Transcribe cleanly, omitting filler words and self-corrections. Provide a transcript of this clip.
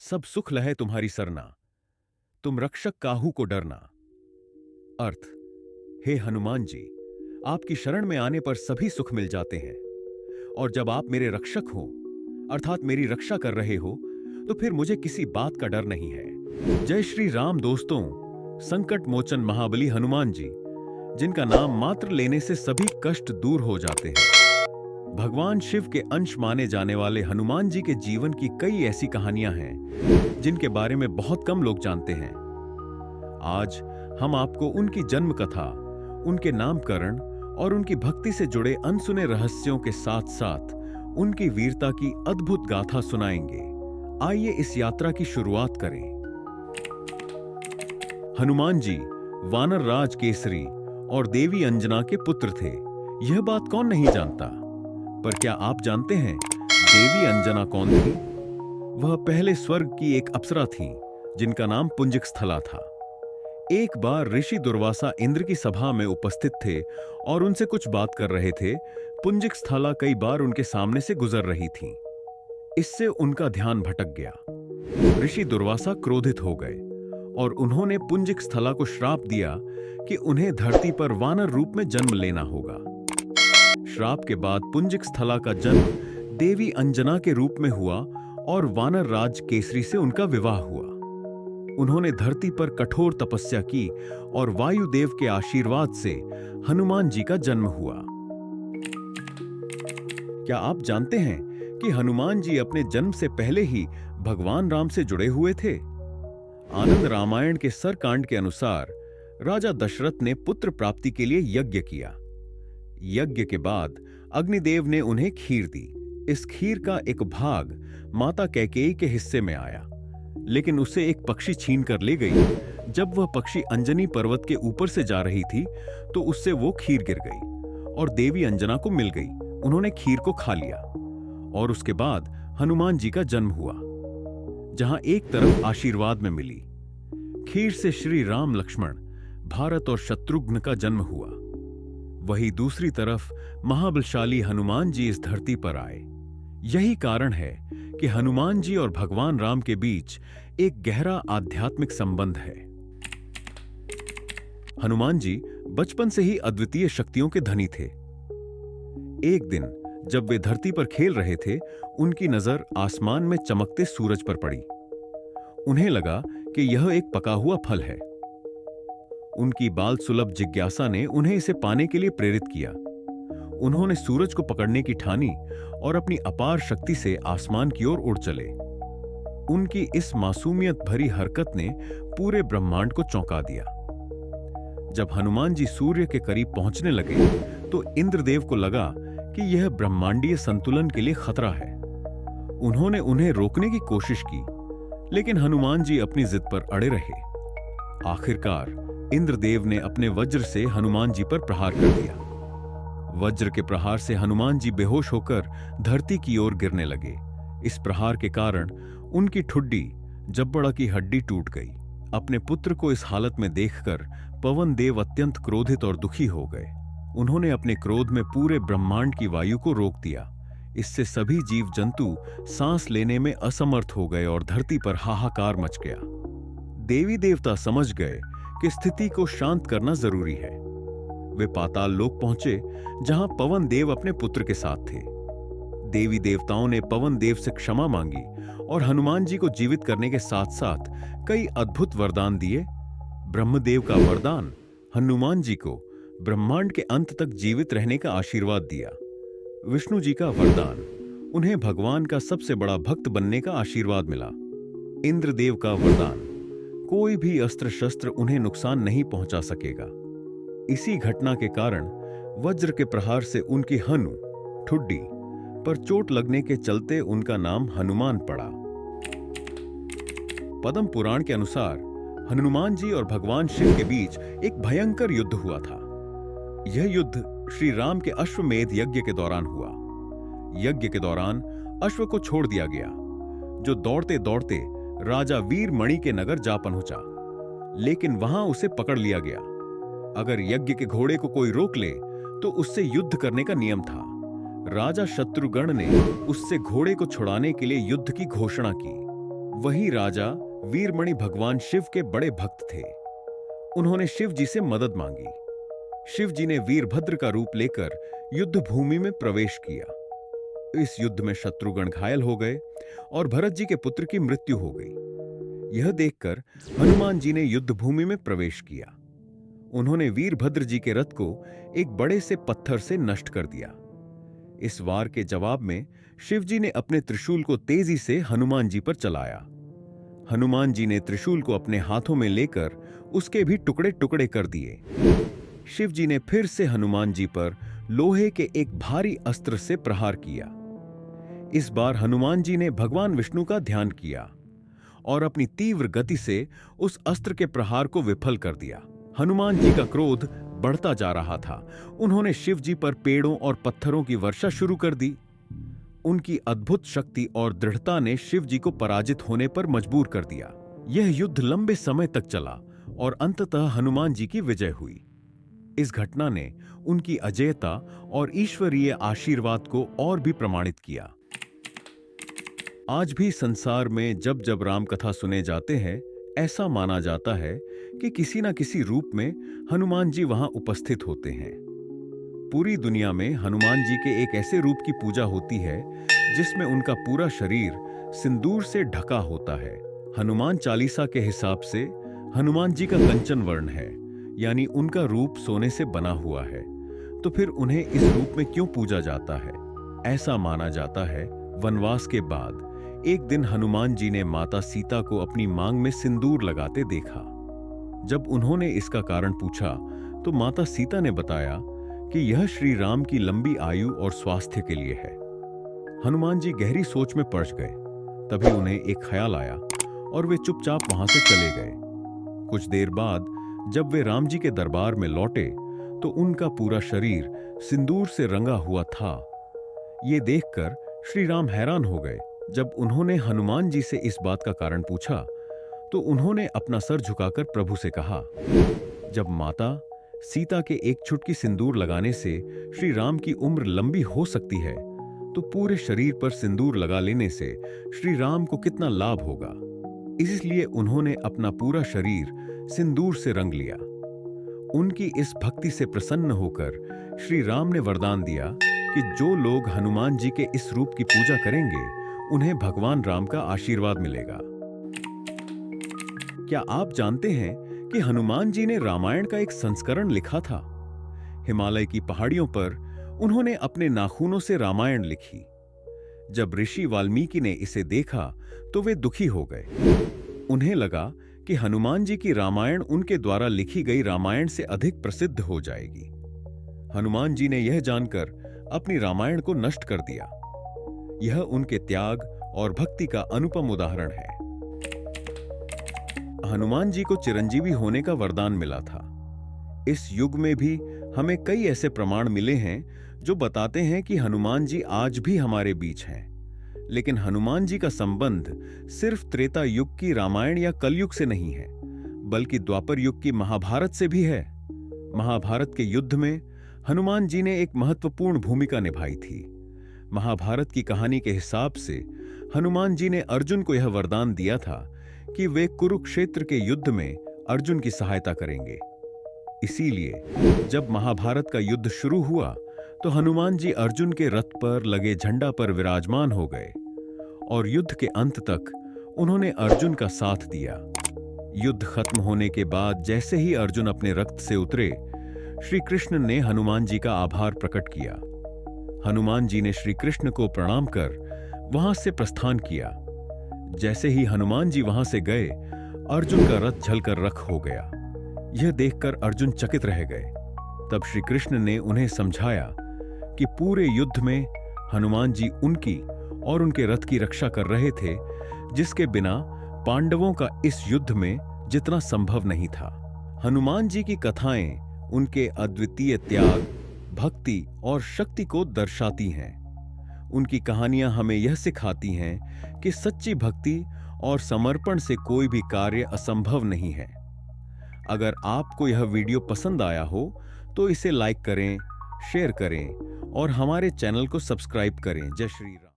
सब सुख लहे तुम्हारी सरना, तुम रक्षक काहू को डरना। अर्थ, हे हनुमान जी, आपकी शरण में आने पर सभी सुख मिल जाते हैं, और जब आप मेरे रक्षक हो अर्थात मेरी रक्षा कर रहे हो तो फिर मुझे किसी बात का डर नहीं है। जय श्री राम। दोस्तों, संकट मोचन महाबली हनुमान जी, जिनका नाम मात्र लेने से सभी कष्ट दूर हो जाते हैं, भगवान शिव के अंश माने जाने वाले हनुमान जी के जीवन की कई ऐसी कहानियां हैं जिनके बारे में बहुत कम लोग जानते हैं। आज हम आपको उनकी जन्म कथा, उनके नामकरण और उनकी भक्ति से जुड़े अनसुने रहस्यों के साथ साथ उनकी वीरता की अद्भुत गाथा सुनाएंगे। आइए इस यात्रा की शुरुआत करें। हनुमान जी वानर राज केसरी और देवी अंजना के पुत्र थे। यह बात कौन नहीं जानता, पर क्या आप जानते हैं देवी अंजना कौन थी? वह पहले स्वर्ग की एक अप्सरा थी जिनका नाम पुंजिक स्थला था। एक बार ऋषि दुर्वासा इंद्र की सभा में उपस्थित थे और उनसे कुछ बात कर रहे थे। पुंजिक स्थला कई बार उनके सामने से गुजर रही थी। इससे उनका ध्यान भटक गया। ऋषि दुर्वासा क्रोधित हो गए और उन्होंने पुंजिक स्थला को श्राप दिया कि उन्हें धरती पर वानर रूप में जन्म लेना होगा। श्राप के बाद पुंजिक स्थला का जन्म देवी अंजना के रूप में हुआ और वानर राज केसरी से उनका विवाह हुआ। उन्होंने धरती पर कठोर तपस्या की और वायुदेव के आशीर्वाद से हनुमान जी का जन्म हुआ। क्या आप जानते हैं कि हनुमान जी अपने जन्म से पहले ही भगवान राम से जुड़े हुए थे? आनंद रामायण के सरकांड के अनुसार राजा दशरथ ने पुत्र प्राप्ति के लिए यज्ञ किया। यज्ञ के बाद अग्निदेव ने उन्हें खीर दी। इस खीर का एक भाग माता कैकेयी के हिस्से में आया, लेकिन उसे एक पक्षी छीन कर ले गई। जब वह पक्षी अंजनी पर्वत के ऊपर से जा रही थी तो उससे वो खीर गिर गई और देवी अंजना को मिल गई। उन्होंने खीर को खा लिया और उसके बाद हनुमान जी का जन्म हुआ, जहां एक तरफ आशीर्वाद में मिली खीर से श्री राम, लक्ष्मण, भारत और शत्रुघ्न का जन्म हुआ, वहीं दूसरी तरफ महाबलशाली हनुमान जी इस धरती पर आए। यही कारण है कि हनुमान जी और भगवान राम के बीच एक गहरा आध्यात्मिक संबंध है। हनुमान जी बचपन से ही अद्वितीय शक्तियों के धनी थे। एक दिन जब वे धरती पर खेल रहे थे, उनकी नजर आसमान में चमकते सूरज पर पड़ी। उन्हें लगा कि यह एक पका हुआ फल है। उनकी बाल सुलभ जिज्ञासा ने उन्हें इसे पाने के लिए प्रेरित किया। उन्होंने सूरज को पकड़ने की ठानी और अपनी अपार शक्ति से आसमान की ओर उड़ चले। उनकी इस मासूमियत भरी हरकत ने पूरे ब्रह्मांड को चौंका दिया। जब हनुमान जी सूर्य के करीब पहुंचने लगे तो इंद्रदेव को लगा कि यह ब्रह्मांडीय संतुलन के लिए खतरा है। उन्होंने उन्हें रोकने की कोशिश की, लेकिन हनुमान जी अपनी जिद पर अड़े रहे। आखिरकार इंद्रदेव ने अपने वज्र से हनुमान जी पर प्रहार कर दिया। वज्र के प्रहार से हनुमान जी बेहोश होकर धरती की ओर गिरने लगे। इस प्रहार के कारण उनकी ठुड्डी, जब्बड़ा की हड्डी टूट गई। अपने पुत्र को इस हालत में देखकर पवन देव अत्यंत क्रोधित और दुखी हो गए। उन्होंने अपने क्रोध में पूरे ब्रह्मांड की वायु को रोक दिया। इससे सभी जीव जंतु सांस लेने में असमर्थ हो गए और धरती पर हाहाकार मच गया। देवी देवता समझ गए कि स्थिति को शांत करना जरूरी है। वे पाताल लोक पहुंचे, जहां पवन देव अपने पुत्र के साथ थे। देवी देवताओं ने पवन देव से क्षमा मांगी और हनुमान जी को जीवित करने के साथ साथ कई अद्भुत वरदान दिए। ब्रह्मदेव का वरदान हनुमान जी को ब्रह्मांड के अंत तक जीवित रहने का आशीर्वाद दिया। विष्णु जी का वरदान उन्हें भगवान का सबसे बड़ा भक्त बनने का आशीर्वाद मिला। इंद्रदेव का वरदान, कोई भी अस्त्र शस्त्र उन्हें नुकसान नहीं पहुंचा सकेगा। इसी घटना के कारण वज्र के प्रहार से उनकी हनु, ठुड्डी पर चोट लगने के चलते उनका नाम हनुमान पड़ा। पद्म पुराण के अनुसार हनुमान जी और भगवान शिव के बीच एक भयंकर युद्ध हुआ था। यह युद्ध श्री राम के अश्वमेध यज्ञ के दौरान हुआ। यज्ञ के दौरान अश्व को छोड़ दिया गया, जो दौड़ते दौड़ते राजा वीरमणि के नगर जा पहुंचा, लेकिन वहां उसे पकड़ लिया गया। अगर यज्ञ के घोड़े को कोई रोक ले तो उससे युद्ध करने का नियम था। राजा शत्रुघ्न ने उससे घोड़े को छुड़ाने के लिए युद्ध की घोषणा की। वही राजा वीरमणि भगवान शिव के बड़े भक्त थे। उन्होंने शिव जी से मदद मांगी। शिव जी ने वीरभद्र का रूप लेकर युद्ध भूमि में प्रवेश किया। इस युद्ध में शत्रुगण घायल हो गए और भरत जी के पुत्र की मृत्यु हो गई। यह देखकर हनुमान जी ने युद्ध भूमि में प्रवेश किया। उन्होंने वीरभद्र जी के रथ को एक बड़े से पत्थर से नष्ट कर दिया। इस वार के जवाब में शिव जी ने अपने त्रिशूल को तेजी से हनुमान जी पर चलाया। हनुमान जी ने त्रिशूल को अपने हाथों में लेकर उसके भी टुकड़े टुकड़े कर दिए। शिव जी ने फिर से हनुमान जी पर लोहे के एक भारी अस्त्र से प्रहार किया। इस बार हनुमान जी ने भगवान विष्णु का ध्यान किया और अपनी तीव्र गति से उस अस्त्र के प्रहार को विफल कर दिया। हनुमान जी का क्रोध बढ़ता जा रहा था। उन्होंने शिव जी पर पेड़ों और पत्थरों की वर्षा शुरू कर दी। उनकी अद्भुत शक्ति और दृढ़ता ने शिव जी को पराजित होने पर मजबूर कर दिया। यह युद्ध लंबे समय तक चला और अंततः हनुमान जी की विजय हुई। इस घटना ने उनकी अजेयता और ईश्वरीय आशीर्वाद को और भी प्रमाणित किया। आज भी संसार में जब जब राम कथा सुने जाते हैं, ऐसा माना जाता है कि किसी न किसी रूप में हनुमान जी वहां उपस्थित होते हैं। पूरी दुनिया में हनुमान जी के एक ऐसे रूप की पूजा होती है जिसमें उनका पूरा शरीर सिंदूर से ढका होता है। हनुमान चालीसा के हिसाब से हनुमान जी का कंचन वर्ण है, यानी उनका रूप सोने से बना हुआ है। तो फिर उन्हें इस रूप में क्यों पूजा जाता है? ऐसा माना जाता है, वनवास के बाद एक दिन हनुमान जी ने माता सीता को अपनी मांग में सिंदूर लगाते देखा। जब उन्होंने इसका कारण पूछा तो माता सीता ने बताया कि यह श्री राम की लंबी आयु और स्वास्थ्य के लिए है। हनुमान जी गहरी सोच में पड़ गए। तभी उन्हें एक ख्याल आया और वे चुपचाप वहां से चले गए। कुछ देर बाद जब वे राम जी के दरबार में लौटे तो उनका पूरा शरीर सिंदूर से रंगा हुआ था। ये देखकर श्री राम हैरान हो गए। जब उन्होंने हनुमान जी से इस बात का कारण पूछा तो उन्होंने अपना सर झुकाकर प्रभु से कहा, जब माता सीता के एक चुटकी सिंदूर लगाने से श्री राम की उम्र लंबी हो सकती है, तो पूरे शरीर पर सिंदूर लगा लेने से श्री राम को कितना लाभ होगा। इसलिए उन्होंने अपना पूरा शरीर सिंदूर से रंग लिया। उनकी इस भक्ति से प्रसन्न होकर श्री राम ने वरदान दिया कि जो लोग हनुमान जी के इस रूप की पूजा करेंगे उन्हें भगवान राम का आशीर्वाद मिलेगा। क्या आप जानते हैं कि हनुमान जी ने रामायण का एक संस्करण लिखा था? हिमालय की पहाड़ियों पर उन्होंने अपने नाखूनों से रामायण लिखी। जब ऋषि वाल्मीकि ने इसे देखा तो वे दुखी हो गए। उन्हें लगा कि हनुमान जी की रामायण उनके द्वारा लिखी गई रामायण से अधिक प्रसिद्ध हो जाएगी। हनुमान जी ने यह जानकर अपनी रामायण को नष्ट कर दिया। यह उनके त्याग और भक्ति का अनुपम उदाहरण है। हनुमान जी को चिरंजीवी होने का वरदान मिला था। इस युग में भी हमें कई ऐसे प्रमाण मिले हैं जो बताते हैं कि हनुमान जी आज भी हमारे बीच हैं। लेकिन हनुमान जी का संबंध सिर्फ त्रेता युग की रामायण या कलयुग से नहीं है, बल्कि द्वापर युग की महाभारत से भी है। महाभारत के युद्ध में हनुमान जी ने एक महत्वपूर्ण भूमिका निभाई थी। महाभारत की कहानी के हिसाब से हनुमान जी ने अर्जुन को यह वरदान दिया था कि वे कुरुक्षेत्र के युद्ध में अर्जुन की सहायता करेंगे। इसीलिए जब महाभारत का युद्ध शुरू हुआ तो हनुमान जी अर्जुन के रथ पर लगे झंडा पर विराजमान हो गए और युद्ध के अंत तक उन्होंने अर्जुन का साथ दिया। युद्ध खत्म होने के बाद जैसे ही अर्जुन अपने रथ से उतरे, श्री कृष्ण ने हनुमान जी का आभार प्रकट किया। हनुमान जी ने श्री कृष्ण को प्रणाम कर वहां से प्रस्थान किया। जैसे ही हनुमान जी वहां से गए, अर्जुन का रथ जलकर राख हो गया। यह देखकर अर्जुन चकित रह गए। तब श्री कृष्ण ने उन्हें समझाया कि पूरे युद्ध में हनुमान जी उनकी और उनके रथ की रक्षा कर रहे थे, जिसके बिना पांडवों का इस युद्ध में जितना संभव नहीं था। हनुमान जी की कथाएं उनके अद्वितीय त्याग, भक्ति और शक्ति को दर्शाती हैं। उनकी कहानियां हमें यह सिखाती हैं कि सच्ची भक्ति और समर्पण से कोई भी कार्य असंभव नहीं है। अगर आपको यह वीडियो पसंद आया हो तो इसे लाइक करें, शेयर करें और हमारे चैनल को सब्सक्राइब करें। जय श्री राम।